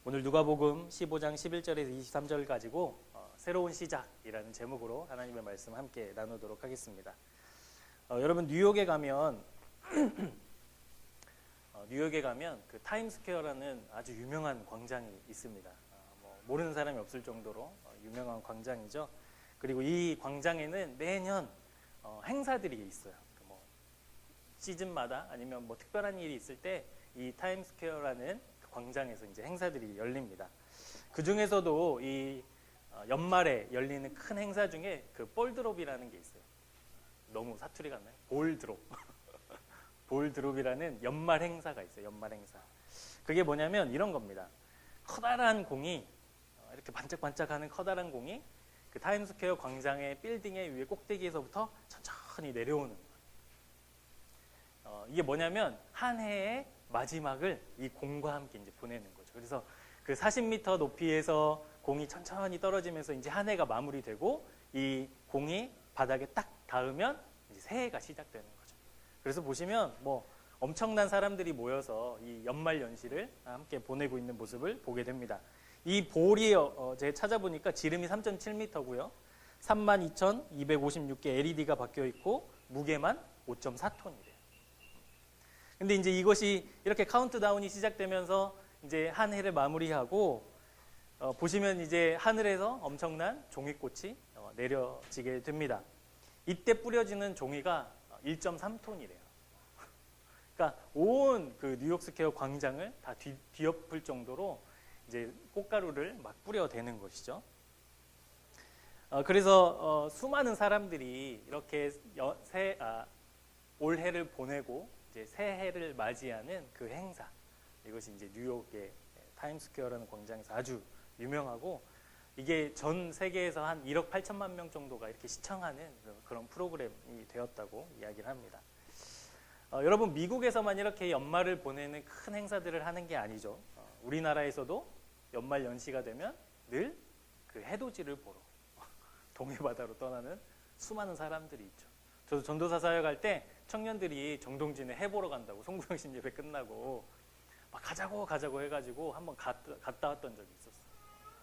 오늘 누가복음 15장 11절에서 23절 가지고 새로운 시작이라는 제목으로 하나님의 말씀 함께 나누도록 하겠습니다. 여러분 뉴욕에 가면 그 타임스퀘어라는 아주 유명한 광장이 있습니다. 모르는 사람이 없을 정도로 유명한 광장이죠. 그리고 이 광장에는 매년 행사들이 있어요. 시즌마다 아니면 특별한 일이 있을 때 이 타임스퀘어라는 광장에서 이제 행사들이 열립니다. 그 중에서도 이 연말에 열리는 큰 행사 중에 그 볼드롭이라는 게 있어요. 너무 사투리 같나요? 볼드롭. 볼드롭이라는 연말 행사가 있어요. 연말 행사. 그게 뭐냐면 이런 겁니다. 커다란 공이 이렇게 반짝반짝하는 커다란 공이 그 타임스퀘어 광장의 빌딩의 위에 꼭대기에서부터 천천히 내려오는 거예요. 이게 뭐냐면 한 해의 마지막을 이 공과 함께 이제 보내는 거죠. 그래서 그 40m 높이에서 공이 천천히 떨어지면서 이제 한 해가 마무리되고 이 공이 바닥에 딱 닿으면 이제 새해가 시작되는 거죠. 그래서 보시면 엄청난 사람들이 모여서 이 연말 연시를 함께 보내고 있는 모습을 보게 됩니다. 이 볼이 제가 찾아보니까 지름이 3.7m고요. 32,256개 LED가 박혀 있고 무게만 5.4톤이래요. 근데 이제 이것이 이렇게 카운트다운이 시작되면서 이제 한 해를 마무리하고 보시면 이제 하늘에서 엄청난 종이꽃이 내려지게 됩니다. 이때 뿌려지는 종이가 1.3톤이래요. 그러니까 온 그 뉴욕 스퀘어 광장을 다 뒤엎을 정도로 이제 꽃가루를 막 뿌려대는 것이죠. 그래서 수많은 사람들이 이렇게 올해를 보내고 이제 새해를 맞이하는 그 행사, 이것이 이제 뉴욕의 타임스퀘어라는 광장에서 아주 유명하고 이게 전 세계에서 한 1억 8천만 명 정도가 이렇게 시청하는 그런 프로그램이 되었다고 이야기를 합니다. 여러분 미국에서만 이렇게 연말을 보내는 큰 행사들을 하는 게 아니죠. 우리나라에서도 연말 연시가 되면 늘 그 해돋이를 보러 동해바다로 떠나는 수많은 사람들이 있죠. 저도 전도사 사역할 때 청년들이 정동진에 해 보러 간다고 송구영신 예배 끝나고 막 가자고 해가지고 한번 갔다 왔던 적이 있었어요.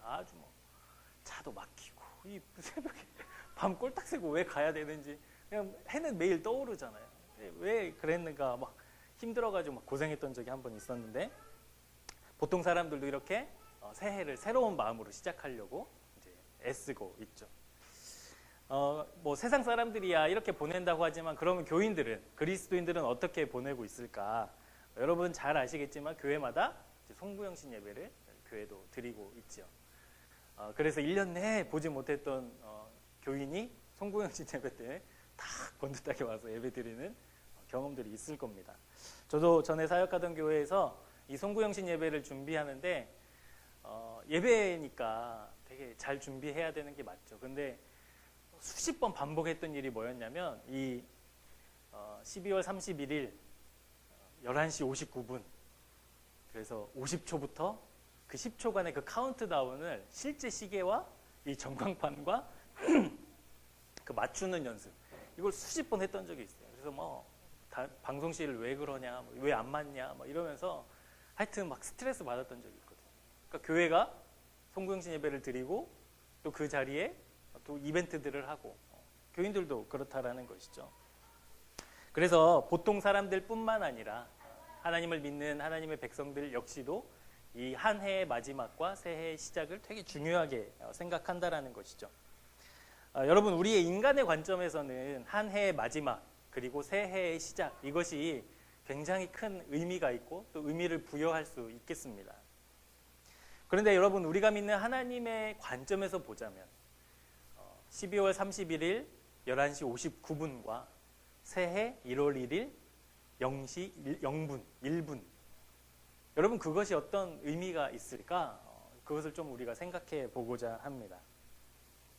아주 차도 막히고 이 새벽에 밤 꼴딱 새고 왜 가야 되는지, 그냥 해는 매일 떠오르잖아요. 왜 그랬는가 막 힘들어가지고 막 고생했던 적이 한 번 있었는데, 보통 사람들도 이렇게 새해를 새로운 마음으로 시작하려고 이제 애쓰고 있죠. 세상 사람들이야 이렇게 보낸다고 하지만 그러면 교인들은, 그리스도인들은 어떻게 보내고 있을까? 여러분 잘 아시겠지만 교회마다 송구영신 예배를 교회도 드리고 있죠. 그래서 1년 내에 보지 못했던 교인이 송구영신 예배 때 다 번듯하게 와서 예배 드리는 경험들이 있을 겁니다. 저도 전에 사역하던 교회에서 이 송구영신 예배를 준비하는데 예배니까 되게 잘 준비해야 되는 게 맞죠. 근데 수십 번 반복했던 일이 뭐였냐면 이 12월 31일 11시 59분 그래서 50초부터 그 10초간의 그 카운트다운을 실제 시계와 이 전광판과 그 맞추는 연습, 이걸 수십 번 했던 적이 있어요. 그래서 방송실을 왜 그러냐, 왜 안 맞냐 이러면서 하여튼 막 스트레스 받았던 적이 있거든요. 그러니까 교회가 송구영신 예배를 드리고 또 그 자리에 또 이벤트들을 하고 교인들도 그렇다라는 것이죠. 그래서 보통 사람들 뿐만 아니라 하나님을 믿는 하나님의 백성들 역시도 이 한 해의 마지막과 새해의 시작을 되게 중요하게 생각한다라는 것이죠. 여러분 우리의 인간의 관점에서는 한 해의 마지막 그리고 새해의 시작, 이것이 굉장히 큰 의미가 있고 또 의미를 부여할 수 있겠습니다. 그런데 여러분 우리가 믿는 하나님의 관점에서 보자면 12월 31일 11시 59분과 새해 1월 1일 0시 0분, 1분, 여러분 그것이 어떤 의미가 있을까? 그것을 좀 우리가 생각해 보고자 합니다.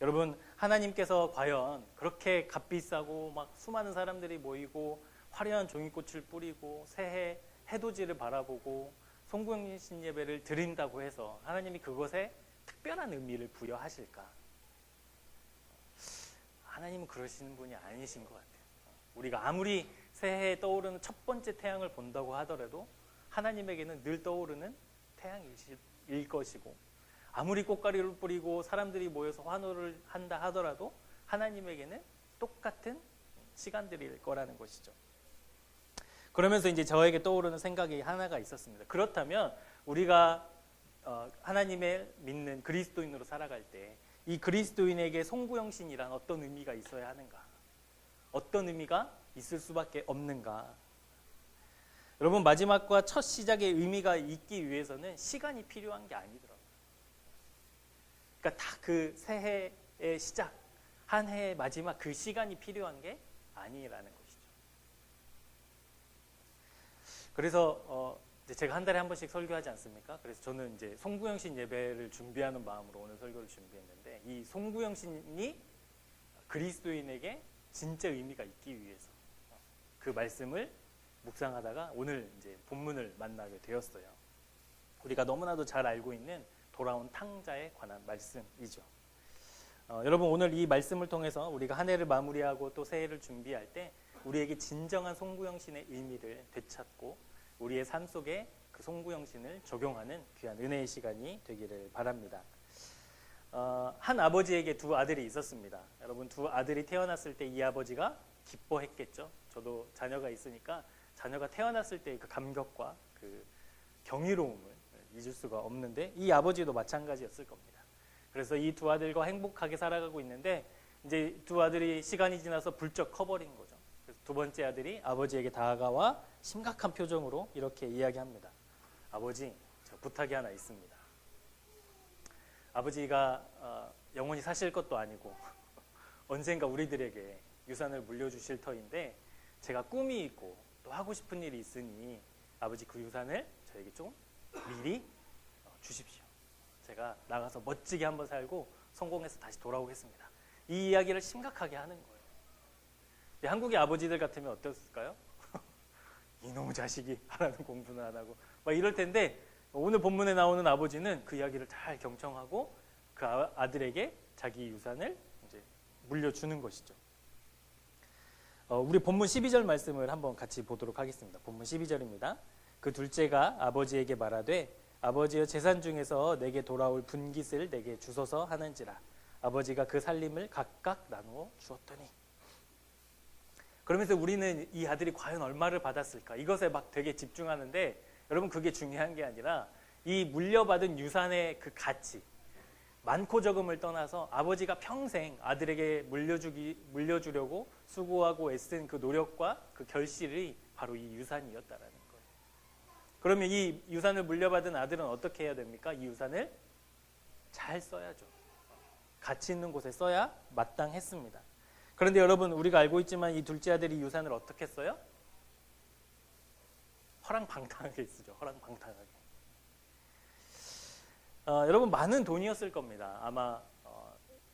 여러분 하나님께서 과연 그렇게 값비싸고 막 수많은 사람들이 모이고 화려한 종이꽃을 뿌리고 새해 해돋이를 바라보고 송구영신 예배를 드린다고 해서 하나님이 그것에 특별한 의미를 부여하실까? 하나님은 그러시는 분이 아니신 것 같아요. 우리가 아무리 새해에 떠오르는 첫 번째 태양을 본다고 하더라도 하나님에게는 늘 떠오르는 태양이실 일 것이고, 아무리 꽃가루를 뿌리고 사람들이 모여서 환호를 한다 하더라도 하나님에게는 똑같은 시간들일 거라는 것이죠. 그러면서 이제 저에게 떠오르는 생각이 하나가 있었습니다. 그렇다면 우리가 하나님의 믿는 그리스도인으로 살아갈 때 이 그리스도인에게 송구영신이란 어떤 의미가 있어야 하는가? 어떤 의미가 있을 수밖에 없는가? 여러분, 마지막과 첫 시작의 의미가 있기 위해서는 시간이 필요한 게 아니더라고요. 그러니까 다 그 새해의 시작, 한 해의 마지막 그 시간이 필요한 게 아니라는 것이죠. 그래서 이제 제가 한 달에 한 번씩 설교하지 않습니까? 그래서 저는 이제 송구영신 예배를 준비하는 마음으로 오늘 설교를 준비했는데, 이 송구영신이 그리스도인에게 진짜 의미가 있기 위해서 그 말씀을 묵상하다가 오늘 이제 본문을 만나게 되었어요. 우리가 너무나도 잘 알고 있는 돌아온 탕자에 관한 말씀이죠. 여러분, 오늘 이 말씀을 통해서 우리가 한 해를 마무리하고 또 새해를 준비할 때 우리에게 진정한 송구영신의 의미를 되찾고 우리의 삶 속에 그 송구영신을 적용하는 귀한 은혜의 시간이 되기를 바랍니다. 한 아버지에게 두 아들이 있었습니다. 여러분, 두 아들이 태어났을 때 이 아버지가 기뻐했겠죠. 저도 자녀가 있으니까 자녀가 태어났을 때 그 감격과 그 경이로움을 잊을 수가 없는데, 이 아버지도 마찬가지였을 겁니다. 그래서 이 두 아들과 행복하게 살아가고 있는데, 이제 두 아들이 시간이 지나서 불쩍 커버린 거죠. 그래서 두 번째 아들이 아버지에게 다가와 심각한 표정으로 이렇게 이야기합니다. 아버지, 저 부탁이 하나 있습니다. 아버지가 영원히 사실 것도 아니고 언젠가 우리들에게 유산을 물려주실 터인데, 제가 꿈이 있고 또 하고 싶은 일이 있으니 아버지 그 유산을 저에게 좀 미리 주십시오. 제가 나가서 멋지게 한번 살고 성공해서 다시 돌아오겠습니다. 이 이야기를 심각하게 하는 거예요. 한국의 아버지들 같으면 어땠을까요? 이놈의 자식이 하라는 공부는 안 하고 막 이럴 텐데, 오늘 본문에 나오는 아버지는 그 이야기를 잘 경청하고 그 아들에게 자기 유산을 이제 물려주는 것이죠. 우리 본문 12절 말씀을 한번 같이 보도록 하겠습니다. 본문 12절입니다. 그 둘째가 아버지에게 말하되 아버지여, 재산 중에서 내게 돌아올 분깃을 내게 주소서 하는지라. 아버지가 그 살림을 각각 나누어 주었더니. 그러면서 우리는 이 아들이 과연 얼마를 받았을까, 이것에 막 되게 집중하는데, 여러분, 그게 중요한 게 아니라 이 물려받은 유산의 그 가치, 많고 적음을 떠나서 아버지가 평생 아들에게 물려주려고 수고하고 애쓴 그 노력과 그 결실이 바로 이 유산이었다라는 거예요. 그러면 이 유산을 물려받은 아들은 어떻게 해야 됩니까? 이 유산을 잘 써야죠. 가치 있는 곳에 써야 마땅했습니다. 그런데 여러분, 우리가 알고 있지만 이 둘째 아들이 유산을 어떻게 써요? 허랑방탕하게 쓰죠. 허랑방탕하게. 여러분, 많은 돈이었을 겁니다. 아마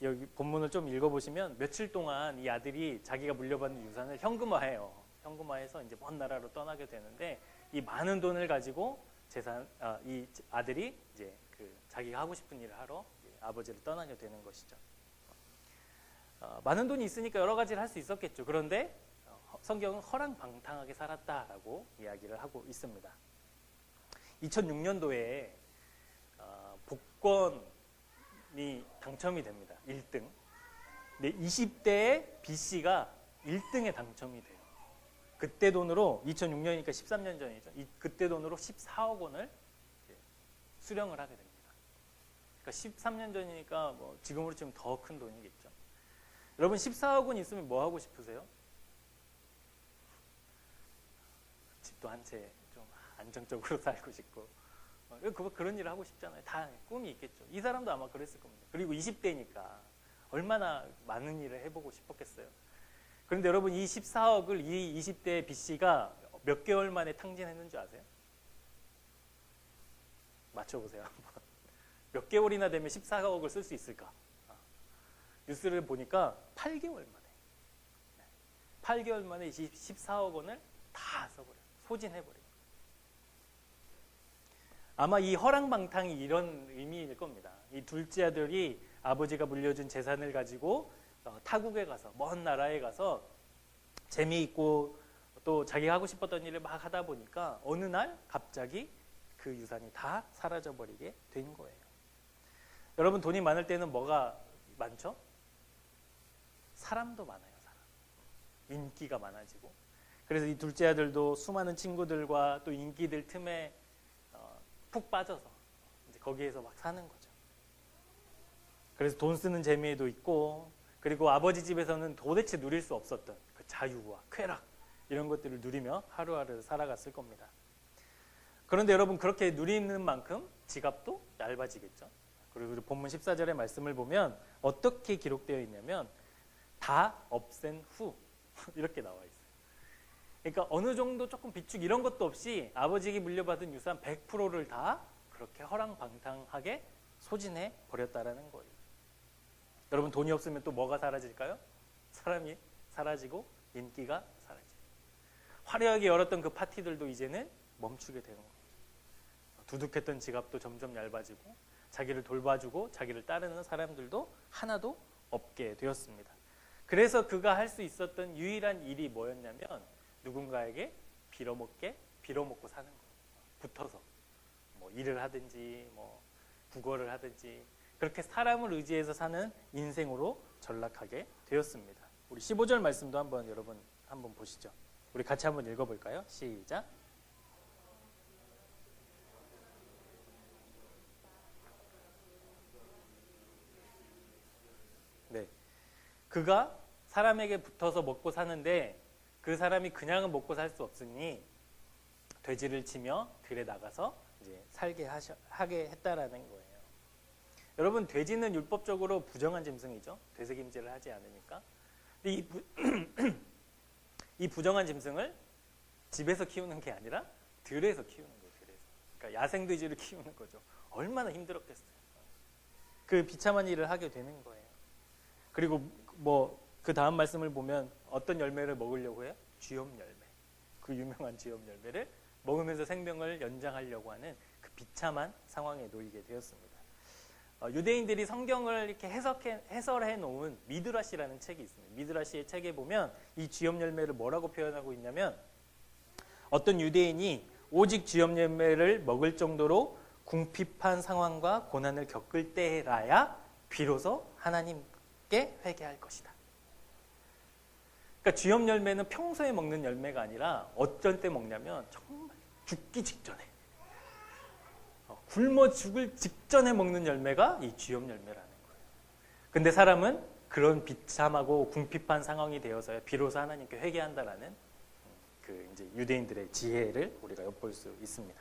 여기 본문을 좀 읽어보시면 며칠 동안 이 아들이 자기가 물려받은 유산을 현금화해요. 현금화해서 이제 먼 나라로 떠나게 되는데, 이 많은 돈을 가지고 이 아들이 이제 그 자기가 하고 싶은 일을 하러 아버지를 떠나게 되는 것이죠. 많은 돈이 있으니까 여러 가지를 할 수 있었겠죠. 그런데 성경은 허랑방탕하게 살았다라고 이야기를 하고 있습니다. 2006년도에 복권이 당첨이 됩니다. 1등. 근데 20대의 B씨가 1등에 당첨이 돼요. 그때 돈으로, 2006년이니까 13년 전이죠. 그때 돈으로 14억 원을 수령을 하게 됩니다. 그러니까 13년 전이니까 뭐 지금으로 치면 더 큰 돈이겠죠. 여러분, 14억 원 있으면 뭐 하고 싶으세요? 집도 한 채 좀 안정적으로 살고 싶고, 그런 일을 하고 싶잖아요. 다 꿈이 있겠죠. 이 사람도 아마 그랬을 겁니다. 그리고 20대니까 얼마나 많은 일을 해보고 싶었겠어요. 그런데 여러분, 이 14억을 이 20대 B씨가 몇 개월 만에 탕진했는 줄 아세요? 맞춰보세요. 몇 개월이나 되면 14억을 쓸 수 있을까? 뉴스를 보니까 8개월 만에. 8개월 만에 14억 원을 다 써버려요. 소진해버려요. 아마 이 허랑방탕이 이런 의미일 겁니다. 이 둘째 아들이 아버지가 물려준 재산을 가지고 타국에 가서, 먼 나라에 가서 재미있고 또 자기가 하고 싶었던 일을 막 하다 보니까 어느 날 갑자기 그 유산이 다 사라져버리게 된 거예요. 여러분, 돈이 많을 때는 뭐가 많죠? 사람도 많아요. 사람. 인기가 많아지고. 그래서 이 둘째 아들도 수많은 친구들과 또 인기들 틈에 푹 빠져서 이제 거기에서 막 사는 거죠. 그래서 돈 쓰는 재미도 있고, 그리고 아버지 집에서는 도대체 누릴 수 없었던 그 자유와 쾌락, 이런 것들을 누리며 하루하루 살아갔을 겁니다. 그런데 여러분, 그렇게 누리는 만큼 지갑도 얇아지겠죠. 그리고 본문 14절의 말씀을 보면 어떻게 기록되어 있냐면 다 없앤 후 이렇게 나와 있어요. 그러니까 어느 정도 조금 비축 이런 것도 없이 아버지에게 물려받은 유산 100%를 다 그렇게 허랑방탕하게 소진해 버렸다라는 거예요. 여러분, 돈이 없으면 또 뭐가 사라질까요? 사람이 사라지고 인기가 사라지고, 화려하게 열었던 그 파티들도 이제는 멈추게 되는 거죠. 두둑했던 지갑도 점점 얇아지고, 자기를 돌봐주고 자기를 따르는 사람들도 하나도 없게 되었습니다. 그래서 그가 할 수 있었던 유일한 일이 뭐였냐면 누군가에게 빌어먹고 사는 거예요. 붙어서 뭐 일을 하든지 뭐 국어를 하든지, 그렇게 사람을 의지해서 사는 인생으로 전락하게 되었습니다. 우리 15절 말씀도 여러분 한번 보시죠. 우리 같이 한번 읽어볼까요? 시작. 네, 그가 사람에게 붙어서 먹고 사는데 그 사람이 그냥은 먹고 살 수 없으니 돼지를 치며 들에 나가서 이제 살게 하게 했다라는 거예요. 여러분, 돼지는 율법적으로 부정한 짐승이죠. 되새김질을 하지 않으니까. 근데 이 부정한 짐승을 집에서 키우는 게 아니라 들에서 키우는 거예요. 들에서. 그러니까 야생 돼지를 키우는 거죠. 얼마나 힘들었겠어요. 그 비참한 일을 하게 되는 거예요. 그리고 뭐 그 다음 말씀을 보면 어떤 열매를 먹으려고 해요? 쥐염 열매. 그 유명한 쥐염 열매를 먹으면서 생명을 연장하려고 하는 그 비참한 상황에 놓이게 되었습니다. 유대인들이 성경을 이렇게 해설해 놓은 미드라시라는 책이 있습니다. 미드라시의 책에 보면 이 쥐염 열매를 뭐라고 표현하고 있냐면, 어떤 유대인이 오직 쥐염 열매를 먹을 정도로 궁핍한 상황과 고난을 겪을 때라야 비로소 하나님께 회개할 것이다. 그러니까 쥐염 열매는 평소에 먹는 열매가 아니라 어쩔 때 먹냐면 정말 죽기 직전에, 굶어 죽을 직전에 먹는 열매가 이 쥐염 열매라는 거예요. 근데 사람은 그런 비참하고 궁핍한 상황이 되어서야 비로소 하나님께 회개한다라는 그 이제 유대인들의 지혜를 우리가 엿볼 수 있습니다.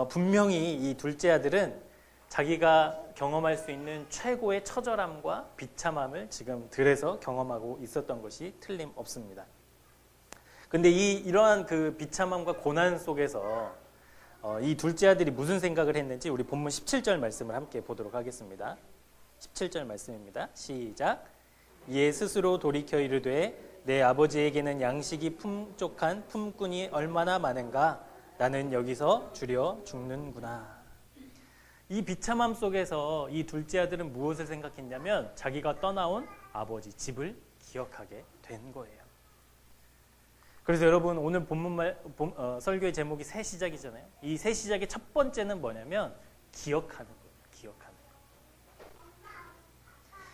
분명히 이 둘째 아들은 자기가 경험할 수 있는 최고의 처절함과 비참함을 지금 들에서 경험하고 있었던 것이 틀림없습니다. 근데 이러한 그 비참함과 고난 속에서 이 둘째 아들이 무슨 생각을 했는지 우리 본문 17절 말씀을 함께 보도록 하겠습니다. 17절 말씀입니다. 시작. 이에 스스로 돌이켜 이르되 내 아버지에게는 양식이 풍족한 품꾼이 얼마나 많은가, 나는 여기서 주려 죽는구나. 이 비참함 속에서 이 둘째 아들은 무엇을 생각했냐면 자기가 떠나온 아버지 집을 기억하게 된 거예요. 그래서 여러분, 오늘 본문 설교의 제목이 새 시작이잖아요. 이 새 시작의 첫 번째는 뭐냐면 기억하는 거예요. 기억하는 거예요.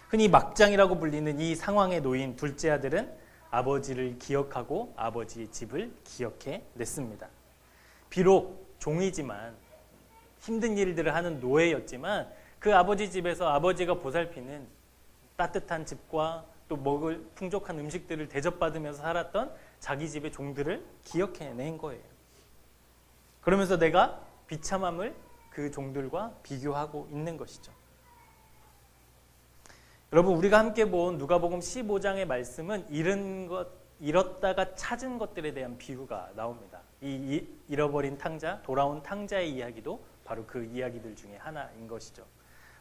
흔히 막장이라고 불리는 이 상황에 놓인 둘째 아들은 아버지를 기억하고 아버지의 집을 기억해 냈습니다. 비록 종이지만, 힘든 일들을 하는 노예였지만 그 아버지 집에서 아버지가 보살피는 따뜻한 집과 또 먹을 풍족한 음식들을 대접받으면서 살았던 자기 집의 종들을 기억해낸 거예요. 그러면서 내가 비참함을 그 종들과 비교하고 있는 것이죠. 여러분, 우리가 함께 본 누가복음 15장의 말씀은 잃었다가 찾은 것들에 대한 비유가 나옵니다. 이 잃어버린 탕자, 돌아온 탕자의 이야기도 바로 그 이야기들 중에 하나인 것이죠.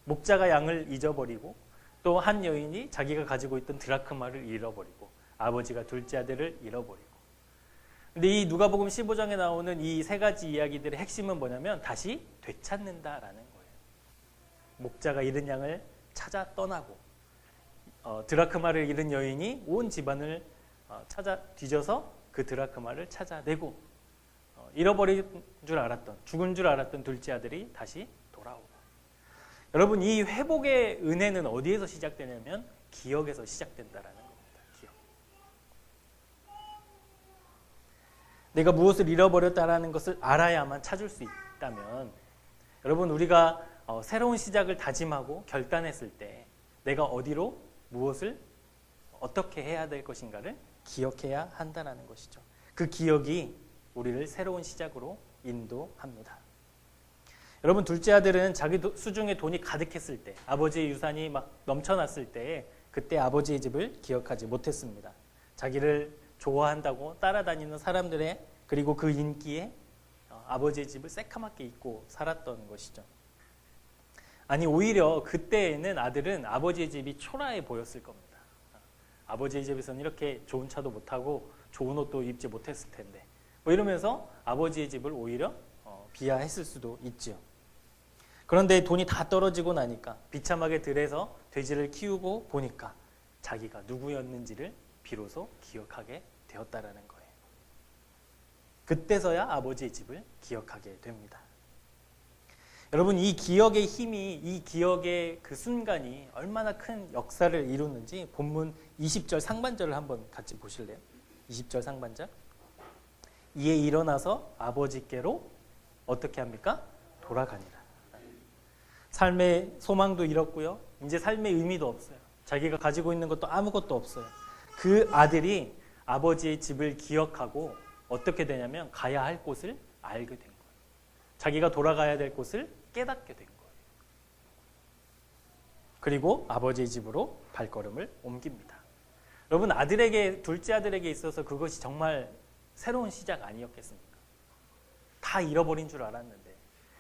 목자가 양을 잊어버리고, 또 한 여인이 자기가 가지고 있던 드라크마를 잃어버리고, 아버지가 둘째 아들을 잃어버리고. 근데 이 누가복음 15장에 나오는 이 세 가지 이야기들의 핵심은 뭐냐면 다시 되찾는다라는 거예요. 목자가 잃은 양을 찾아 떠나고, 드라크마를 잃은 여인이 온 집안을 찾아 뒤져서 그 드라크마를 찾아내고, 잃어버린 줄 알았던, 죽은 줄 알았던 둘째 아들이 다시 돌아오고. 여러분, 이 회복의 은혜는 어디에서 시작되냐면 기억에서 시작된다라는 겁니다. 기억. 내가 무엇을 잃어버렸다라는 것을 알아야만 찾을 수 있다면, 여러분, 우리가 새로운 시작을 다짐하고 결단했을 때 내가 어디로 무엇을 어떻게 해야 될 것인가를 기억해야 한다는 것이죠. 그 기억이 우리를 새로운 시작으로 인도합니다. 여러분, 둘째 아들은 자기 수중에 돈이 가득했을 때, 아버지의 유산이 막 넘쳐났을 때 그때 아버지의 집을 기억하지 못했습니다. 자기를 좋아한다고 따라다니는 사람들의 그리고 그 인기에 아버지의 집을 새카맣게 잊고 살았던 것이죠. 아니, 오히려 그때에는 아들은 아버지의 집이 초라해 보였을 겁니다. 아버지의 집에서는 이렇게 좋은 차도 못 타고 좋은 옷도 입지 못했을 텐데, 뭐 이러면서 아버지의 집을 오히려 비하했을 수도 있지요. 그런데 돈이 다 떨어지고 나니까 비참하게 들에서 돼지를 키우고 보니까 자기가 누구였는지를 비로소 기억하게 되었다라는 거예요. 그때서야 아버지의 집을 기억하게 됩니다. 여러분, 이 기억의 힘이, 이 기억의 그 순간이 얼마나 큰 역사를 이루는지 본문 20절 상반절을 한번 같이 보실래요? 20절 상반절. 이에 일어나서 아버지께로 어떻게 합니까? 돌아가니라. 삶의 소망도 잃었고요. 이제 삶의 의미도 없어요. 자기가 가지고 있는 것도 아무것도 없어요. 그 아들이 아버지의 집을 기억하고 어떻게 되냐면 가야 할 곳을 알게 된 거예요. 자기가 돌아가야 될 곳을 깨닫게 된 거예요. 그리고 아버지의 집으로 발걸음을 옮깁니다. 여러분, 둘째 아들에게 있어서 그것이 정말 새로운 시작 아니었겠습니까? 다 잃어버린 줄 알았는데,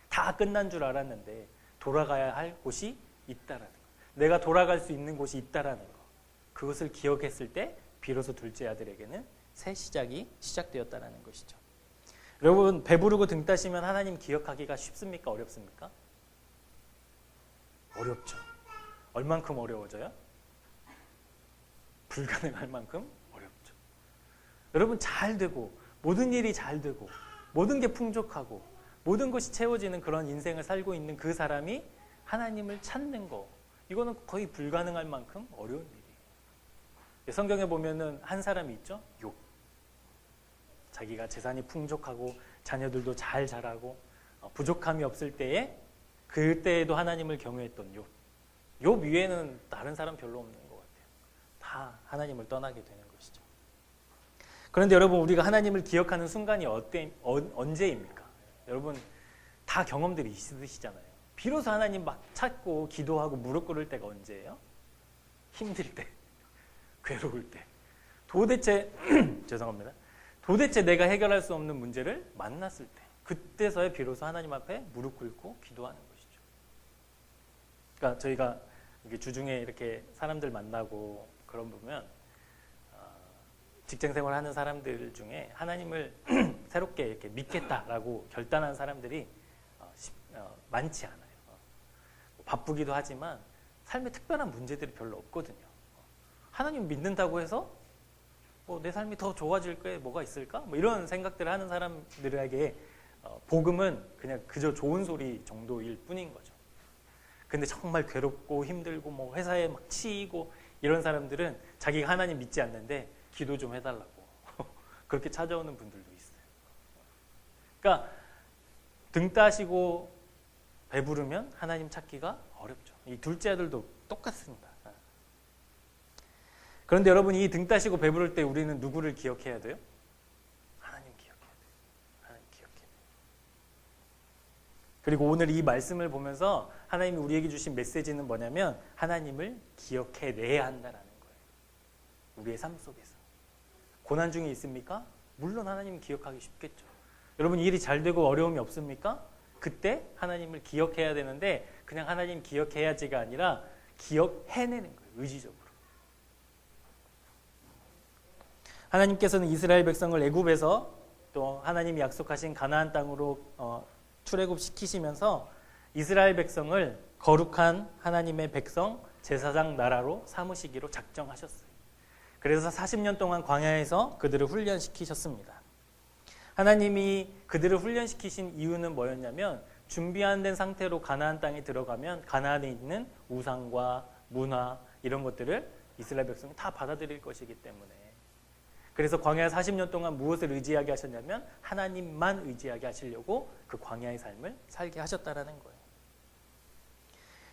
다 끝난 줄 알았는데 돌아가야 할 곳이 있다라는 거. 내가 돌아갈 수 있는 곳이 있다라는 거. 그것을 기억했을 때 비로소 둘째 아들에게는 새 시작이 시작되었다라는 것이죠. 여러분, 배부르고 등 따시면 하나님 기억하기가 쉽습니까? 어렵습니까? 어렵죠. 얼만큼 어려워져요? 불가능할 만큼 어렵죠. 여러분, 잘 되고 모든 일이 잘 되고 모든 게 풍족하고 모든 것이 채워지는 그런 인생을 살고 있는 그 사람이 하나님을 찾는 거, 이거는 거의 불가능할 만큼 어려운 일이에요. 성경에 보면은 한 사람이 있죠? 욥. 자기가 재산이 풍족하고 자녀들도 잘 자라고 부족함이 없을 때에 그때에도 하나님을 경외했던 욥. 욥 위에는 다른 사람 별로 없는 것 같아요. 다 하나님을 떠나게 되는 것이죠. 그런데 여러분, 우리가 하나님을 기억하는 순간이 언제입니까? 여러분, 다 경험들이 있으시잖아요. 비로소 하나님 막 찾고 기도하고 무릎 꿇을 때가 언제예요? 힘들 때, 괴로울 때. 도대체 죄송합니다. 도대체 내가 해결할 수 없는 문제를 만났을 때, 그때서야 비로소 하나님 앞에 무릎 꿇고 기도하는 것이죠. 그러니까 저희가 이게 주중에 이렇게 사람들 만나고 그런 보면 직장 생활하는 사람들 중에 하나님을 새롭게 이렇게 믿겠다라고 결단한 사람들이 많지 않아요. 바쁘기도 하지만 삶에 특별한 문제들이 별로 없거든요. 하나님 믿는다고 해서 내 삶이 더 좋아질 게 뭐가 있을까? 이런 생각들을 하는 사람들에게 복음은 그냥 그저 좋은 소리 정도일 뿐인 거죠. 근데 정말 괴롭고 힘들고 회사에 막 치이고 이런 사람들은 자기가 하나님 믿지 않는데 기도 좀 해달라고 그렇게 찾아오는 분들도 있어요. 그러니까 등 따시고 배부르면 하나님 찾기가 어렵죠. 이 둘째 아들도 똑같습니다. 그런데 여러분, 이 등 따시고 배부를 때 우리는 누구를 기억해야 돼요? 하나님 기억해야 돼요. 하나님 기억해야 돼요. 그리고 오늘 이 말씀을 보면서 하나님이 우리에게 주신 메시지는 뭐냐면 하나님을 기억해내야 한다는 거예요. 우리의 삶 속에서. 고난 중에 있습니까? 물론 하나님 기억하기 쉽겠죠. 여러분, 일이 잘 되고 어려움이 없습니까? 그때 하나님을 기억해야 되는데 그냥 하나님 기억해야지가 아니라 기억해내는 거예요. 의지적으로. 하나님께서는 이스라엘 백성을 애굽에서 또 하나님이 약속하신 가나안 땅으로 출애굽시키시면서 이스라엘 백성을 거룩한 하나님의 백성, 제사장 나라로 삼으시기로 작정하셨어요. 그래서 40년 동안 광야에서 그들을 훈련시키셨습니다. 하나님이 그들을 훈련시키신 이유는 뭐였냐면 준비 안 된 상태로 가나안 땅에 들어가면 가나안에 있는 우상과 문화 이런 것들을 이스라엘 백성이 다 받아들일 것이기 때문에. 그래서 광야 40년 동안 무엇을 의지하게 하셨냐면 하나님만 의지하게 하시려고 그 광야의 삶을 살게 하셨다라는 거예요.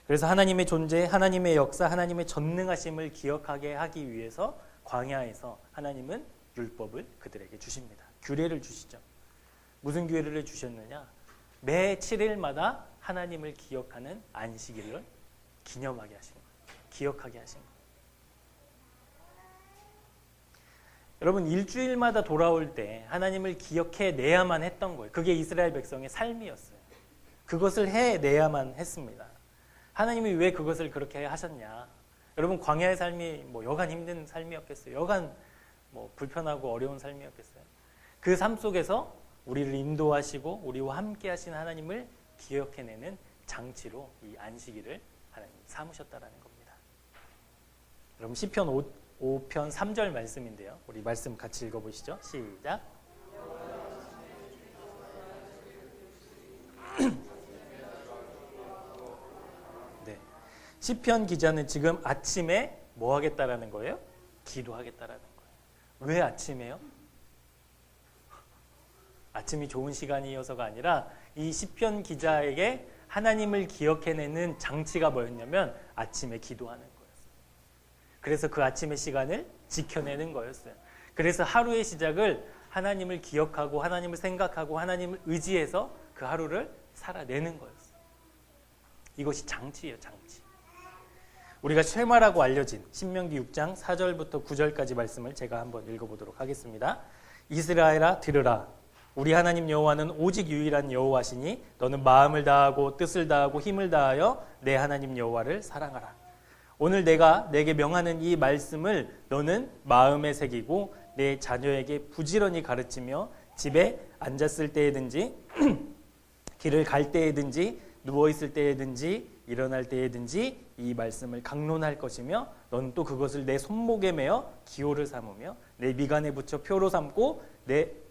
그래서 하나님의 존재, 하나님의 역사, 하나님의 전능하심을 기억하게 하기 위해서 광야에서 하나님은 율법을 그들에게 주십니다. 규례를 주시죠. 무슨 규례를 주셨느냐? 매 7일마다 하나님을 기억하는 안식일을 기념하게 하신 거예요. 기억하게 하신 거예요. 여러분, 일주일마다 돌아올 때 하나님을 기억해내야만 했던 거예요. 그게 이스라엘 백성의 삶이었어요. 그것을 해내야만 했습니다. 하나님이 왜 그것을 그렇게 하셨냐? 여러분, 광야의 삶이 뭐 여간 힘든 삶이었겠어요? 여간 뭐 불편하고 어려운 삶이었겠어요? 그 삶 속에서 우리를 인도하시고 우리와 함께 하신 하나님을 기억해내는 장치로 이 안식일을 하나님이 삼으셨다라는 겁니다. 그럼 시편 5편 3절 말씀인데요. 우리 말씀 같이 읽어보시죠. 시작. 네, 시편 기자는 지금 아침에 뭐 하겠다라는 거예요? 기도하겠다라는 거예요. 왜 아침에요? 아침이 좋은 시간이어서가 아니라 이 시편 기자에게 하나님을 기억해내는 장치가 뭐였냐면 아침에 기도하는 거였어요. 그래서 그 아침의 시간을 지켜내는 거였어요. 그래서 하루의 시작을 하나님을 기억하고 하나님을 생각하고 하나님을 의지해서 그 하루를 살아내는 거였어요. 이것이 장치예요, 장치. 우리가 쉐마라고 알려진 신명기 6장 4절부터 9절까지 말씀을 제가 한번 읽어보도록 하겠습니다. 이스라엘아 들으라. 우리 하나님 여호와는 오직 유일한 여호와시니 너는 마음을 다하고 뜻을 다하고 힘을 다하여 내 하나님 여호와를 사랑하라. 오늘 내가 내게 명하는 이 말씀을 너는 마음에 새기고 내 자녀에게 부지런히 가르치며 집에 앉았을 때에든지 길을 갈 때에든지 누워있을 때에든지 일어날 때에든지 이 말씀을 강론할 것이며 너는 또 그것을 내 손목에 매어 기호를 삼으며 내 미간에 붙여 표로 삼고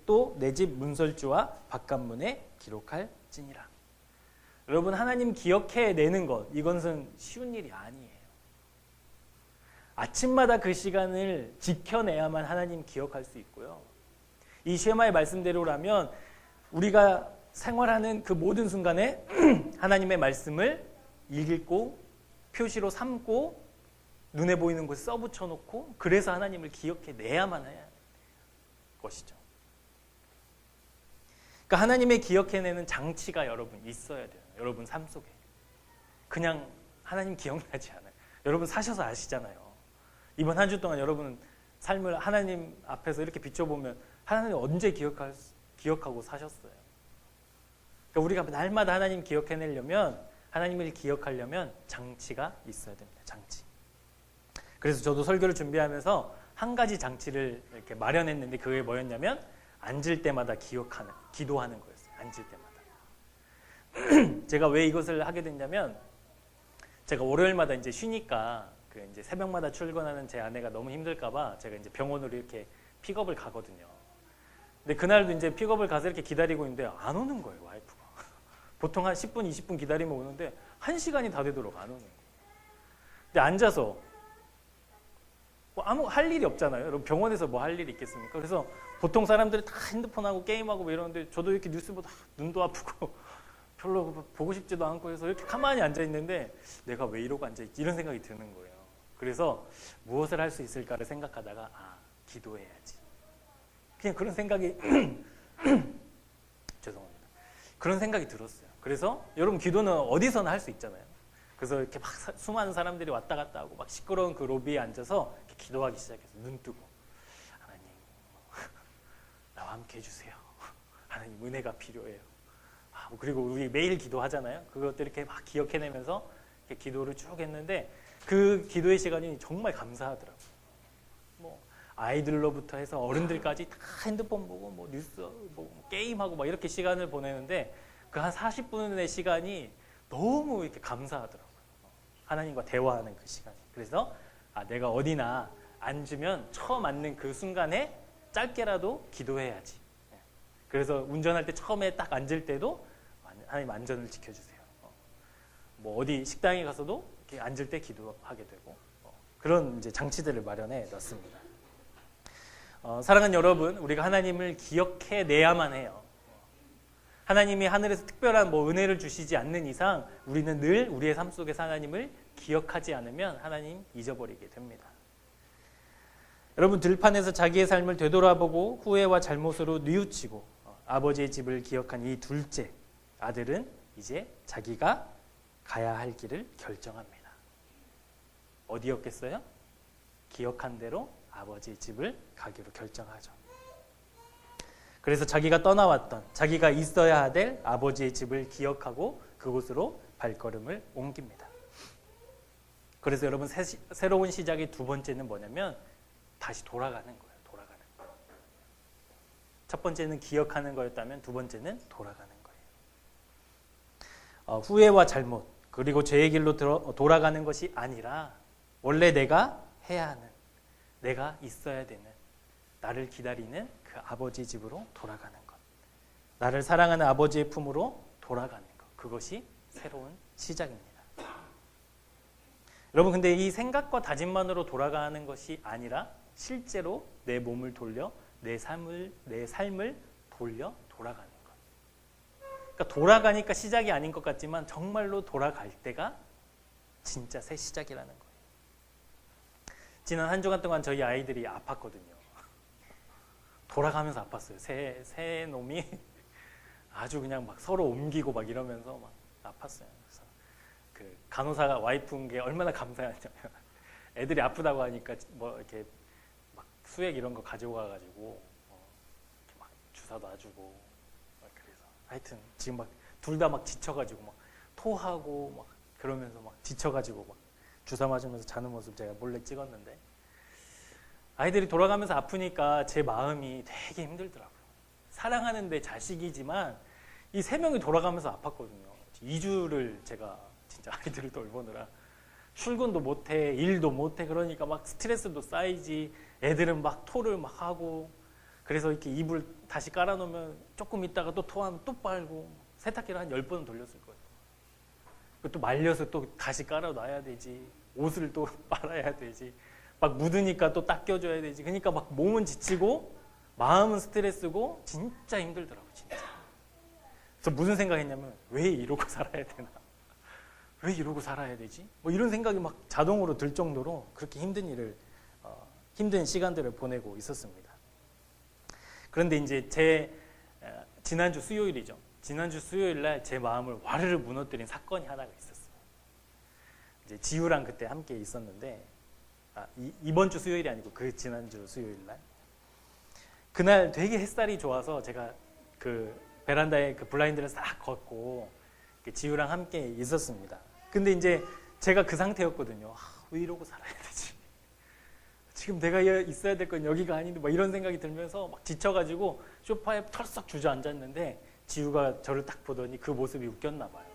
또 내 집 문설주와 바깥문에 기록할지니라. 여러분, 하나님 기억해내는 것, 이것은 쉬운 일이 아니에요. 아침마다 그 시간을 지켜내야만 하나님 기억할 수 있고요. 이 쉐마의 말씀대로라면 우리가 생활하는 그 모든 순간에 하나님의 말씀을 읽고 표시로 삼고 눈에 보이는 곳에 써붙여 놓고 그래서 하나님을 기억해내야만 해야 것이죠. 그러니까 하나님의 기억해내는 장치가 여러분 있어야 돼요. 여러분 삶 속에. 그냥 하나님 기억나지 않아요. 여러분 사셔서 아시잖아요. 이번 한 주 동안 여러분 삶을 하나님 앞에서 이렇게 비춰보면 하나님 언제 기억하고 사셨어요. 그러니까 우리가 날마다 하나님 기억해내려면 하나님을 기억하려면 장치가 있어야 됩니다. 장치. 그래서 저도 설교를 준비하면서 한 가지 장치를 이렇게 마련했는데 그게 뭐였냐면 앉을 때마다 기도하는 거였어요. 앉을 때마다. 제가 왜 이것을 하게 됐냐면 제가 월요일마다 이제 쉬니까 그 이제 새벽마다 출근하는 제 아내가 너무 힘들까봐 제가 이제 병원으로 이렇게 픽업을 가거든요. 근데 그날도 이제 픽업을 가서 이렇게 기다리고 있는데 안 오는 거예요, 와이프가. 보통 한 10분, 20분 기다리면 오는데 1시간이 다 되도록 안 오는 거예요. 근데 앉아서 뭐 아무 할 일이 없잖아요. 여러분 병원에서 뭐 할 일이 있겠습니까? 그래서 보통 사람들이 다 핸드폰하고 게임하고 뭐 이러는데 저도 이렇게 뉴스 보다 눈도 아프고 별로 보고 싶지도 않고 해서 이렇게 가만히 앉아있는데 내가 왜 이러고 앉아있지? 이런 생각이 드는 거예요. 그래서 무엇을 할 수 있을까를 생각하다가 기도해야지. 그냥 그런 생각이 죄송합니다. 그런 생각이 들었어요. 그래서 여러분 기도는 어디서나 할 수 있잖아요. 그래서 이렇게 막 수많은 사람들이 왔다 갔다 하고 막 시끄러운 그 로비에 앉아서 이렇게 기도하기 시작했어요. 눈 뜨고 하나님 나와 함께 해주세요. 하나님 은혜가 필요해요. 그리고 우리 매일 기도하잖아요. 그것들 이렇게 막 기억해내면서 이렇게 기도를 쭉 했는데 그 기도의 시간이 정말 감사하더라고요. 뭐 아이들로부터 해서 어른들까지 다 핸드폰 보고 뭐 뉴스 뭐 게임하고 막 이렇게 시간을 보내는데 그 한 40분의 시간이 너무 이렇게 감사하더라고요. 하나님과 대화하는 그 시간이. 그래서 내가 어디나 앉으면 처음 앉는 그 순간에 짧게라도 기도해야지. 그래서 운전할 때 처음에 딱 앉을 때도 하나님 안전을 지켜주세요. 뭐 어디 식당에 가서도 이렇게 앉을 때 기도하게 되고 그런 이제 장치들을 마련해 놨습니다. 사랑하는 여러분, 우리가 하나님을 기억해내야만 해요. 하나님이 하늘에서 특별한 뭐 은혜를 주시지 않는 이상 우리는 늘 우리의 삶 속에서 하나님을 기억하지 않으면 하나님 잊어버리게 됩니다. 여러분, 들판에서 자기의 삶을 되돌아보고 후회와 잘못으로 뉘우치고 아버지의 집을 기억한 이 둘째 아들은 이제 자기가 가야 할 길을 결정합니다. 어디였겠어요? 기억한 대로 아버지의 집을 가기로 결정하죠. 그래서 자기가 떠나왔던, 자기가 있어야 될 아버지의 집을 기억하고 그곳으로 발걸음을 옮깁니다. 그래서 여러분, 새로운 시작의 두 번째는 뭐냐면 다시 돌아가는 거예요. 돌아가는 거. 첫 번째는 기억하는 거였다면 두 번째는 돌아가는 거예요. 후회와 잘못 그리고 죄의 길로 돌아가는 것이 아니라 원래 내가 해야 하는, 내가 있어야 되는, 나를 기다리는 그 아버지 집으로 돌아가는 것, 나를 사랑하는 아버지의 품으로 돌아가는 것, 그것이 새로운 시작입니다. 여러분, 근데 이 생각과 다짐만으로 돌아가는 것이 아니라 실제로 내 몸을 돌려 내 삶을 돌려 돌아가는 것. 그러니까 돌아가니까 시작이 아닌 것 같지만 정말로 돌아갈 때가 진짜 새 시작이라는 거예요. 지난 한 주간 동안 저희 아이들이 아팠거든요. 돌아가면서 아팠어요. 새 놈이 아주 그냥 막 서로 옮기고 막 이러면서 막 아팠어요. 그래서 그 간호사가 와이프인 게 얼마나 감사하냐면 애들이 아프다고 하니까 뭐 이렇게 막 수액 이런 거 가져와가지고 이렇게 막 주사 놔주고 그래서 하여튼 지금 막 둘 다 막 지쳐가지고 막 토하고 막 그러면서 막 지쳐가지고 막 주사 맞으면서 자는 모습 제가 몰래 찍었는데 아이들이 돌아가면서 아프니까 제 마음이 되게 힘들더라고요. 사랑하는 내 자식이지만 이 세 명이 돌아가면서 아팠거든요. 2주를 제가 진짜 아이들을 돌보느라 출근도 못해, 일도 못해, 그러니까 막 스트레스도 쌓이지, 애들은 막 토를 막 하고, 그래서 이렇게 이불 다시 깔아놓으면 조금 있다가 또 토하면 또 빨고, 세탁기를 한 10번은 돌렸을 거예요. 또 말려서 또 다시 깔아놔야 되지, 옷을 또 빨아야 되지, 막 묻으니까 또 닦여줘야 되지. 그러니까 막 몸은 지치고 마음은 스트레스고 진짜 힘들더라고요, 진짜. 그래서 무슨 생각했냐면 왜 이러고 살아야 되나? 왜 이러고 살아야 되지? 뭐 이런 생각이 막 자동으로 들 정도로 그렇게 힘든 시간들을 보내고 있었습니다. 그런데 이제 지난주 수요일이죠. 지난주 수요일 날 제 마음을 와르르 무너뜨린 사건이 하나가 있었어요. 이제 지우랑 그때 함께 있었는데, 이번 주 수요일이 아니고 그 지난주 수요일 날. 그날 되게 햇살이 좋아서 제가 그 베란다에 그 블라인드를 싹 걷고 지우랑 함께 있었습니다. 근데 이제 제가 그 상태였거든요. 왜 이러고 살아야 되지? 지금 내가 있어야 될 건 여기가 아닌데 막 이런 생각이 들면서 막 지쳐가지고 소파에 털썩 주저앉았는데 지우가 저를 딱 보더니 그 모습이 웃겼나 봐요.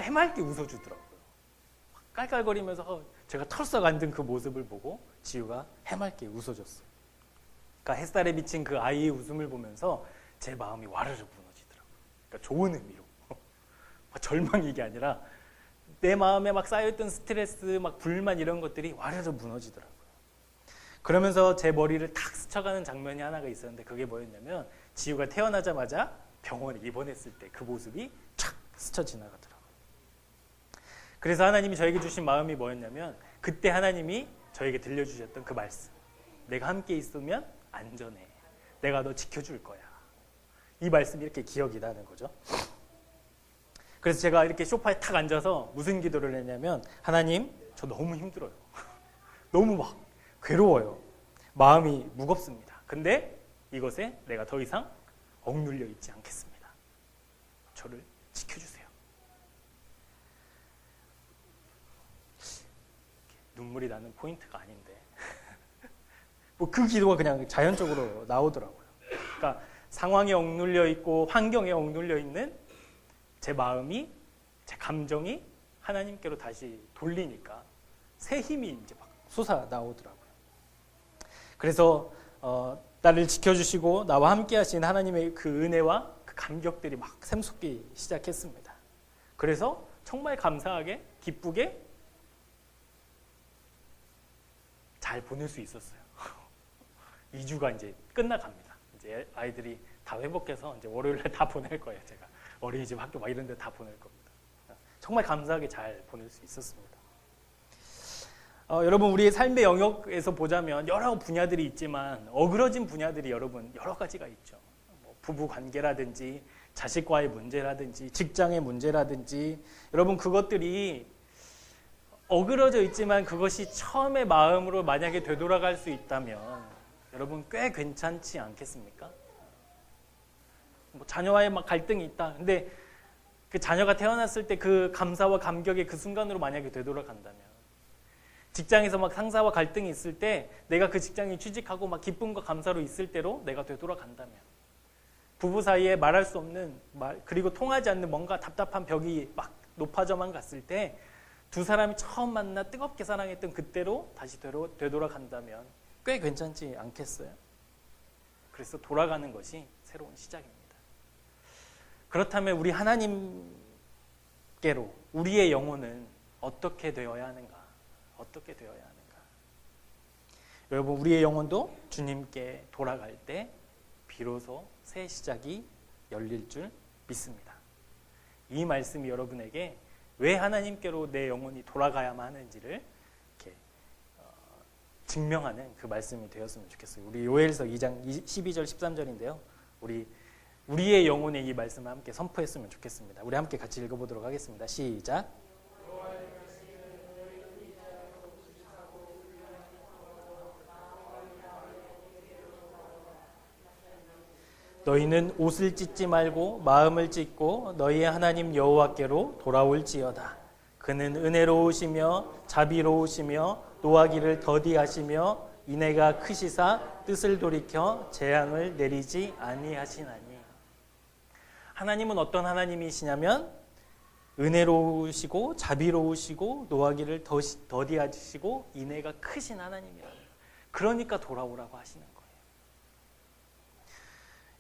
해맑게 웃어주더라고요. 막 깔깔거리면서 제가 털썩 앉은 그 모습을 보고 지우가 해맑게 웃어줬어요. 그러니까 햇살에 비친 그 아이의 웃음을 보면서 제 마음이 와르르 무너지더라고요. 그러니까 좋은 의미로. 절망이 이게 아니라 내 마음에 막 쌓여있던 스트레스, 막 불만 이런 것들이 와르르 무너지더라고요. 그러면서 제 머리를 탁 스쳐가는 장면이 하나가 있었는데 그게 뭐였냐면 지우가 태어나자마자 병원에 입원했을 때 그 모습이 촥 스쳐 지나가더라고요. 그래서 하나님이 저에게 주신 마음이 뭐였냐면 그때 하나님이 저에게 들려주셨던 그 말씀. 내가 함께 있으면 안전해. 내가 너 지켜줄 거야. 이 말씀이 이렇게 기억이 나는 거죠. 그래서 제가 이렇게 소파에 탁 앉아서 무슨 기도를 했냐면 하나님, 저 너무 힘들어요. 너무 막 괴로워요. 마음이 무겁습니다. 근데 이것에 내가 더 이상 억눌려 있지 않겠습니다. 저를 지켜주세요. 눈물이 나는 포인트가 아닌데 뭐 그 기도가 그냥 자연적으로 나오더라고요. 그러니까 상황에 억눌려 있고 환경에 억눌려 있는 제 마음이, 제 감정이 하나님께로 다시 돌리니까 새 힘이 이제 막 솟아 나오더라고요. 그래서 나를 지켜주시고 나와 함께 하신 하나님의 그 은혜와 그 감격들이 막 샘솟기 시작했습니다. 그래서 정말 감사하게 기쁘게 잘 보낼 수 있었어요. 2주가 이제 끝나갑니다. 이제 아이들이 다 회복해서 이제 월요일에 다 보낼 거예요. 제가 어린이집 학교 막 이런 데 다 보낼 겁니다. 정말 감사하게 잘 보낼 수 있었습니다. 여러분 우리의 삶의 영역에서 보자면 여러 분야들이 있지만 어그러진 분야들이 여러분 여러 가지가 있죠. 뭐 부부 관계라든지 자식과의 문제라든지 직장의 문제라든지 여러분 그것들이 어그러져 있지만 그것이 처음의 마음으로 만약에 되돌아갈 수 있다면 여러분 꽤 괜찮지 않겠습니까? 뭐 자녀와의 막 갈등이 있다. 근데 그 자녀가 태어났을 때 그 감사와 감격의 그 순간으로 만약에 되돌아간다면 직장에서 막 상사와 갈등이 있을 때 내가 그 직장에 취직하고 막 기쁨과 감사로 있을 때로 내가 되돌아간다면 부부 사이에 말할 수 없는 그리고 통하지 않는 뭔가 답답한 벽이 막 높아져만 갔을 때 두 사람이 처음 만나 뜨겁게 사랑했던 그때로 다시 되돌아간다면 꽤 괜찮지 않겠어요? 그래서 돌아가는 것이 새로운 시작입니다. 그렇다면 우리 하나님께로 우리의 영혼은 어떻게 되어야 하는가? 어떻게 되어야 하는가? 여러분 우리의 영혼도 주님께 돌아갈 때 비로소 새 시작이 열릴 줄 믿습니다. 이 말씀이 여러분에게 왜 하나님께로 내 영혼이 돌아가야만 하는지를 이렇게 증명하는 그 말씀이 되었으면 좋겠어요. 우리 요엘서 2장 12절 13절인데요. 우리의 영혼의 이 말씀을 함께 선포했으면 좋겠습니다. 우리 함께 같이 읽어보도록 하겠습니다. 시작. 너희는 옷을 찢지 말고 마음을 찢고 너희의 하나님 여호와께로 돌아올지어다. 그는 은혜로우시며 자비로우시며 노하기를 더디하시며 인애가 크시사 뜻을 돌이켜 재앙을 내리지 아니하시나니. 하나님은 어떤 하나님이시냐면 은혜로우시고 자비로우시고 노하기를 더디하시고 인애가 크신 하나님이라는 거예요. 그러니까 돌아오라고 하시는 거예요.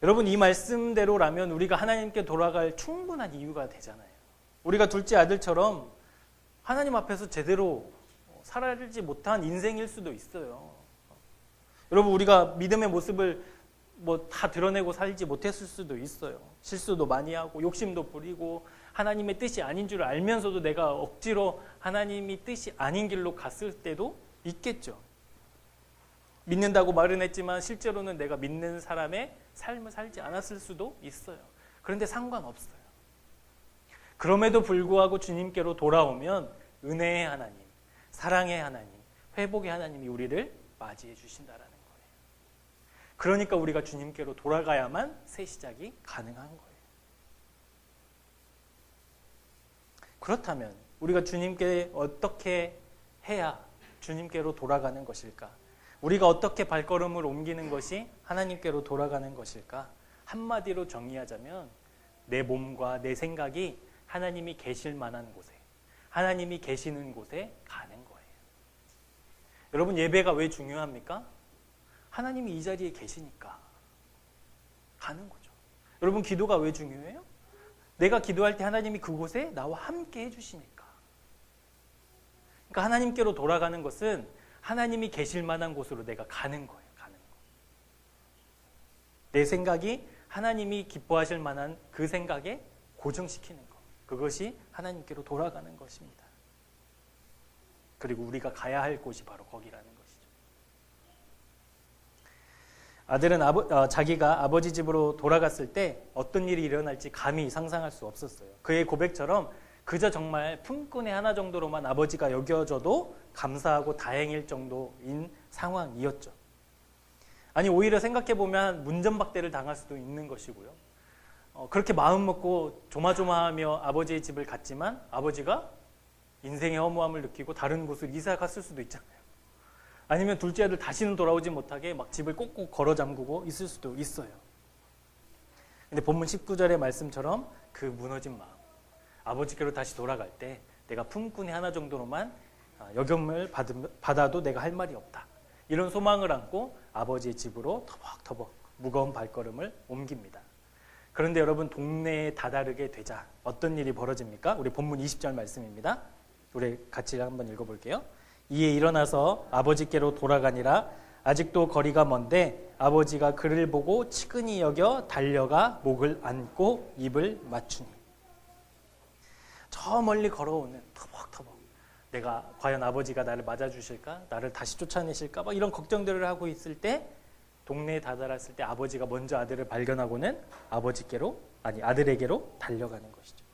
여러분 이 말씀대로라면 우리가 하나님께 돌아갈 충분한 이유가 되잖아요. 우리가 둘째 아들처럼 하나님 앞에서 제대로 살아지 못한 인생일 수도 있어요. 여러분 우리가 믿음의 모습을 뭐 다 드러내고 살지 못했을 수도 있어요. 실수도 많이 하고 욕심도 부리고 하나님의 뜻이 아닌 줄 알면서도 내가 억지로 하나님이 뜻이 아닌 길로 갔을 때도 있겠죠. 믿는다고 말은 했지만 실제로는 내가 믿는 사람의 삶을 살지 않았을 수도 있어요. 그런데 상관없어요. 그럼에도 불구하고 주님께로 돌아오면 은혜의 하나님, 사랑의 하나님, 회복의 하나님이 우리를 맞이해 주신다라는 거예요. 그러니까 우리가 주님께로 돌아가야만 새 시작이 가능한 거예요. 그렇다면 우리가 주님께 어떻게 해야 주님께로 돌아가는 것일까? 우리가 어떻게 발걸음을 옮기는 것이 하나님께로 돌아가는 것일까? 한마디로 정의하자면 내 몸과 내 생각이 하나님이 계실 만한 곳에, 하나님이 계시는 곳에 가는 거예요. 여러분 예배가 왜 중요합니까? 하나님이 이 자리에 계시니까 가는 거죠. 여러분 기도가 왜 중요해요? 내가 기도할 때 하나님이 그곳에 나와 함께 해주시니까. 그러니까 하나님께로 돌아가는 것은 하나님이 계실 만한 곳으로 내가 가는 거예요. 가는 거. 내 생각이 하나님이 기뻐하실 만한 그 생각에 고정시키는 것. 그것이 하나님께로 돌아가는 것입니다. 그리고 우리가 가야 할 곳이 바로 거기라는 것이죠. 아들은 자기가 아버지 집으로 돌아갔을 때 어떤 일이 일어날지 감히 상상할 수 없었어요. 그의 고백처럼 그저 정말 품꾼의 하나 정도로만 아버지가 여겨져도 감사하고 다행일 정도인 상황이었죠. 아니 오히려 생각해보면 문전박대를 당할 수도 있는 것이고요. 그렇게 마음 먹고 조마조마하며 아버지의 집을 갔지만 아버지가 인생의 허무함을 느끼고 다른 곳으로 이사 갔을 수도 있잖아요. 아니면 둘째 아들 다시는 돌아오지 못하게 막 집을 꼭꼭 걸어 잠그고 있을 수도 있어요. 근데 본문 19절의 말씀처럼 그 무너진 마음, 아버지께로 다시 돌아갈 때 내가 품꾼의 하나 정도로만 여김을 받아도 내가 할 말이 없다. 이런 소망을 안고 아버지의 집으로 터벅터벅 무거운 발걸음을 옮깁니다. 그런데 여러분 동네에 다다르게 되자 어떤 일이 벌어집니까? 우리 본문 20절 말씀입니다. 우리 같이 한번 읽어볼게요. 이에 일어나서 아버지께로 돌아가니라. 아직도 거리가 먼데 아버지가 그를 보고 치근히 여겨 달려가 목을 안고 입을 맞추니. 저 멀리 걸어오는 터벅터벅 내가 과연 아버지가 나를 맞아주실까? 나를 다시 쫓아내실까? 막 이런 걱정들을 하고 있을 때 동네에 다다랐을 때 아버지가 먼저 아들을 발견하고는 아들에게로 달려가는 것이죠.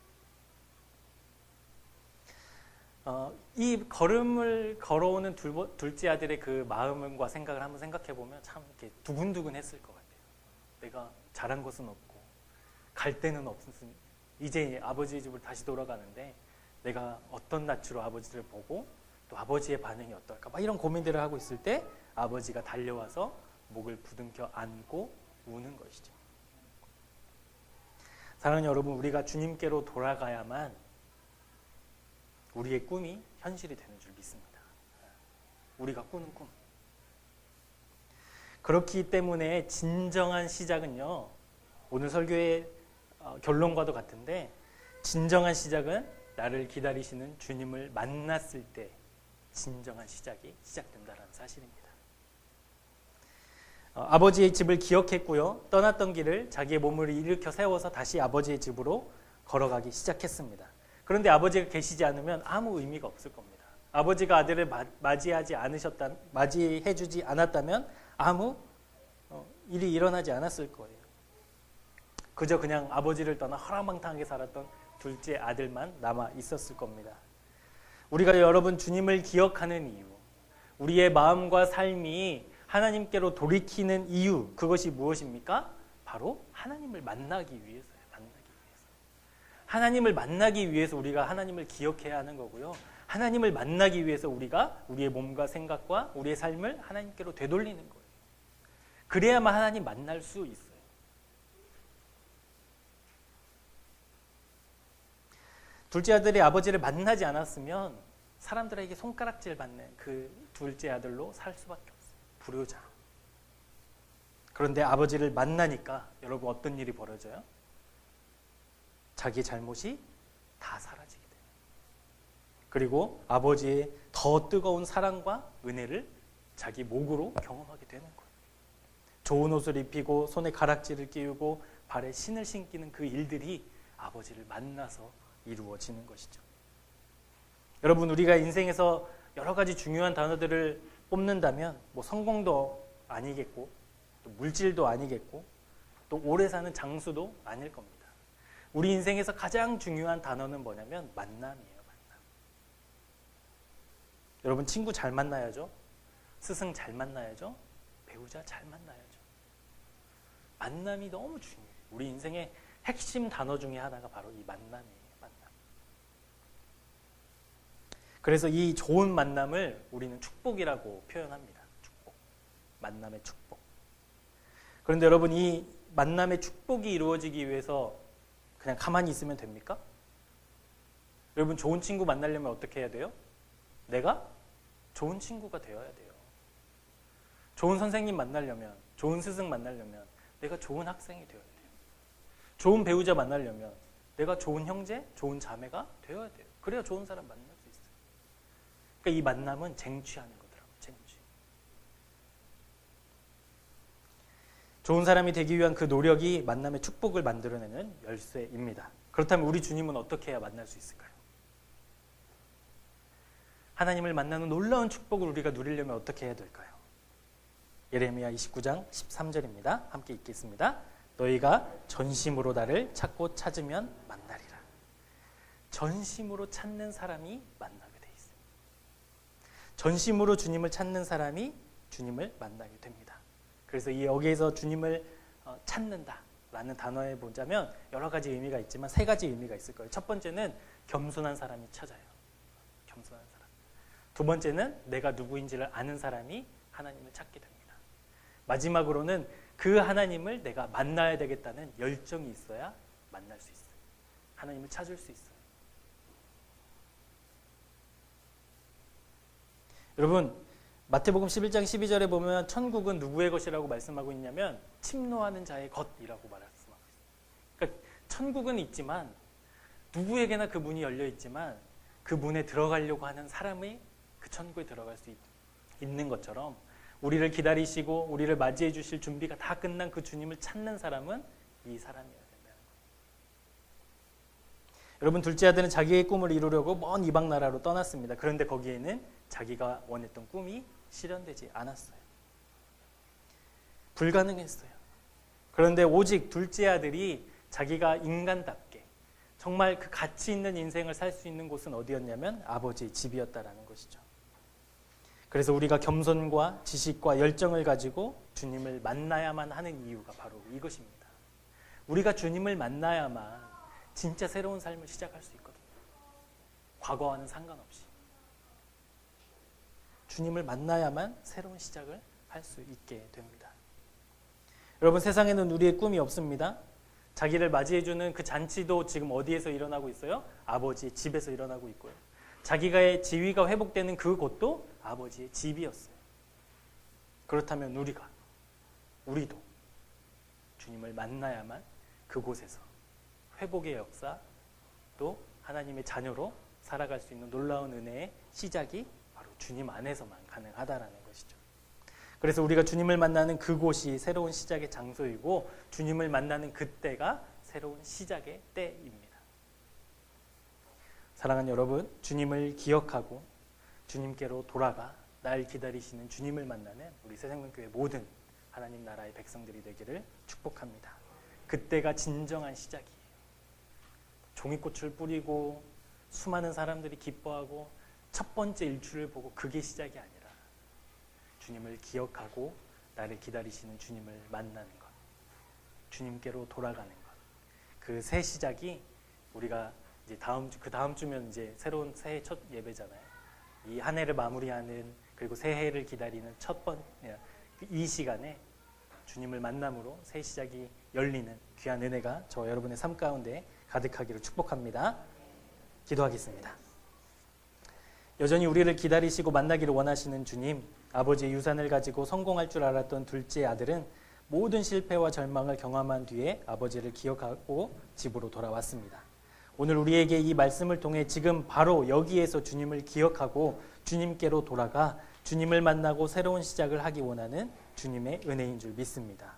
이 걸음을 걸어오는 둘째 아들의 그 마음과 생각을 한번 생각해 보면 참 이렇게 두근두근 했을 것 같아요. 내가 잘한 것은 없고 갈 데는 없으니 이제 아버지의 집을 다시 돌아가는데 내가 어떤 낯으로 아버지를 보고 또 아버지의 반응이 어떨까 막 이런 고민들을 하고 있을 때 아버지가 달려와서 목을 부둥켜 안고 우는 것이죠. 사랑하는 여러분, 우리가 주님께로 돌아가야만 우리의 꿈이 현실이 되는 줄 믿습니다. 우리가 꾸는 꿈. 그렇기 때문에 진정한 시작은요, 오늘 설교의 결론과도 같은데 진정한 시작은 나를 기다리시는 주님을 만났을 때 진정한 시작이 시작된다는 사실입니다. 아버지의 집을 기억했고요. 떠났던 길을 자기의 몸을 일으켜 세워서 다시 아버지의 집으로 걸어가기 시작했습니다. 그런데 아버지가 계시지 않으면 아무 의미가 없을 겁니다. 아버지가 아들을 맞이해주지 않았다면 아무 일이 일어나지 않았을 거예요. 그저 그냥 아버지를 떠나 허랑방탕하게 살았던 둘째 아들만 남아 있었을 겁니다. 우리가 여러분 주님을 기억하는 이유, 우리의 마음과 삶이 하나님께로 돌이키는 이유, 그것이 무엇입니까? 바로 하나님을 만나기 위해서예요. 하나님을 만나기 위해서 우리가 하나님을 기억해야 하는 거고요. 하나님을 만나기 위해서 우리가 우리의 몸과 생각과 우리의 삶을 하나님께로 되돌리는 거예요. 그래야만 하나님 만날 수 있어요. 둘째 아들이 아버지를 만나지 않았으면 사람들에게 손가락질 받는 그 둘째 아들로 살 수밖에 없어요. 불효자. 그런데 아버지를 만나니까 여러분 어떤 일이 벌어져요? 자기 잘못이 다 사라지게 돼요. 그리고 아버지의 더 뜨거운 사랑과 은혜를 자기 목으로 경험하게 되는 거예요. 좋은 옷을 입히고 손에 가락지를 끼우고 발에 신을 신기는 그 일들이 아버지를 만나서 이루어지는 것이죠. 여러분, 우리가 인생에서 여러 가지 중요한 단어들을 뽑는다면 성공도 아니겠고 또 물질도 아니겠고 또 오래 사는 장수도 아닐 겁니다. 우리 인생에서 가장 중요한 단어는 뭐냐면 만남이에요. 만남. 여러분, 친구 잘 만나야죠. 스승 잘 만나야죠. 배우자 잘 만나야죠. 만남이 너무 중요해요. 우리 인생의 핵심 단어 중에 하나가 바로 이 만남이에요. 그래서 이 좋은 만남을 우리는 축복이라고 표현합니다. 축복. 만남의 축복. 그런데 여러분, 이 만남의 축복이 이루어지기 위해서 그냥 가만히 있으면 됩니까? 여러분, 좋은 친구 만나려면 어떻게 해야 돼요? 내가 좋은 친구가 되어야 돼요. 좋은 선생님 만나려면, 좋은 스승 만나려면 내가 좋은 학생이 되어야 돼요. 좋은 배우자 만나려면 내가 좋은 형제, 좋은 자매가 되어야 돼요. 그래야 좋은 사람 만날 수 있어요. 그러니까 이 만남은 쟁취하는 거더라고요. 쟁취. 좋은 사람이 되기 위한 그 노력이 만남의 축복을 만들어내는 열쇠입니다. 그렇다면 우리 주님은 어떻게 해야 만날 수 있을까요? 하나님을 만나는 놀라운 축복을 우리가 누리려면 어떻게 해야 될까요? 예레미야 29장 13절입니다. 함께 읽겠습니다. 너희가 전심으로 나를 찾고 찾으면 만나리라. 전심으로 찾는 사람이 만나게 돼 있어요. 전심으로 주님을 찾는 사람이 주님을 만나게 됩니다. 그래서 이 여기에서 주님을 찾는다라는 단어에 보자면 여러 가지 의미가 있지만 세 가지 의미가 있을 거예요. 첫 번째는 겸손한 사람이 찾아요. 겸손한 사람. 두 번째는 내가 누구인지를 아는 사람이 하나님을 찾게 됩니다. 마지막으로는 그 하나님을 내가 만나야 되겠다는 열정이 있어야 만날 수 있어요. 하나님을 찾을 수 있어요. 여러분, 마태복음 11장 12절에 보면 천국은 누구의 것이라고 말씀하고 있냐면 침노하는 자의 것이라고 말씀하고 있어요. 그러니까 천국은 있지만 누구에게나 그 문이 열려 있지만 그 문에 들어가려고 하는 사람이 그 천국에 들어갈 수 있는 것처럼 우리를 기다리시고 우리를 맞이해 주실 준비가 다 끝난 그 주님을 찾는 사람은 이 사람이어야 된다는 거예요. 여러분, 둘째 아들은 자기의 꿈을 이루려고 먼 이방 나라로 떠났습니다. 그런데 거기에는 자기가 원했던 꿈이 실현되지 않았어요. 불가능했어요. 그런데 오직 둘째 아들이 자기가 인간답게 정말 그 가치 있는 인생을 살 수 있는 곳은 어디였냐면 아버지의 집이었다라는 것이죠. 그래서 우리가 겸손과 지식과 열정을 가지고 주님을 만나야만 하는 이유가 바로 이것입니다. 우리가 주님을 만나야만 진짜 새로운 삶을 시작할 수 있거든요. 과거와는 상관없이. 주님을 만나야만 새로운 시작을 할 수 있게 됩니다. 여러분, 세상에는 우리의 꿈이 없습니다. 자기를 맞이해주는 그 잔치도 지금 어디에서 일어나고 있어요? 아버지의 집에서 일어나고 있고요. 자기가의 지위가 회복되는 그곳도 아버지의 집이었어요. 그렇다면 우리도 주님을 만나야만 그곳에서 회복의 역사, 또 하나님의 자녀로 살아갈 수 있는 놀라운 은혜의 시작이 바로 주님 안에서만 가능하다라는 것이죠. 그래서 우리가 주님을 만나는 그곳이 새로운 시작의 장소이고 주님을 만나는 그때가 새로운 시작의 때입니다. 사랑하는 여러분, 주님을 기억하고 주님께로 돌아가 날 기다리시는 주님을 만나는 우리 새생명교회 모든 하나님 나라의 백성들이 되기를 축복합니다. 그때가 진정한 시작이에요. 종이꽃을 뿌리고 수많은 사람들이 기뻐하고 첫 번째 일출을 보고 그게 시작이 아니라 주님을 기억하고 나를 기다리시는 주님을 만나는 것, 주님께로 돌아가는 것, 그 새 시작이 우리가 이제 그 다음 주면 이제 새로운 새해 첫 예배잖아요. 이 한 해를 마무리하는, 그리고 새해를 기다리는 이 시간에 주님을 만남으로 새 시작이 열리는 귀한 은혜가 저와 여러분의 삶 가운데 가득하기를 축복합니다. 기도하겠습니다. 여전히 우리를 기다리시고 만나기를 원하시는 주님, 아버지의 유산을 가지고 성공할 줄 알았던 둘째 아들은 모든 실패와 절망을 경험한 뒤에 아버지를 기억하고 집으로 돌아왔습니다. 오늘 우리에게 이 말씀을 통해 지금 바로 여기에서 주님을 기억하고 주님께로 돌아가 주님을 만나고 새로운 시작을 하기 원하는 주님의 은혜인 줄 믿습니다.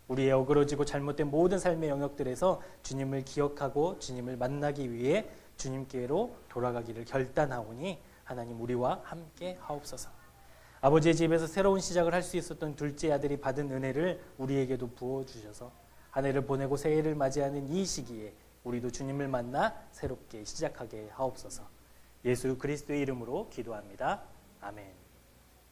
우리의 어그러지고 잘못된 모든 삶의 영역들에서 주님을 기억하고 주님을 만나기 위해 주님께로 돌아가기를 결단하오니 하나님 우리와 함께 하옵소서. 아버지의 집에서 새로운 시작을 할 수 있었던 둘째 아들이 받은 은혜를 우리에게도 부어주셔서 한 해를 보내고 새해를 맞이하는 이 시기에 우리도 주님을 만나 새롭게 시작하게 하옵소서. 예수 그리스도의 이름으로 기도합니다. 아멘.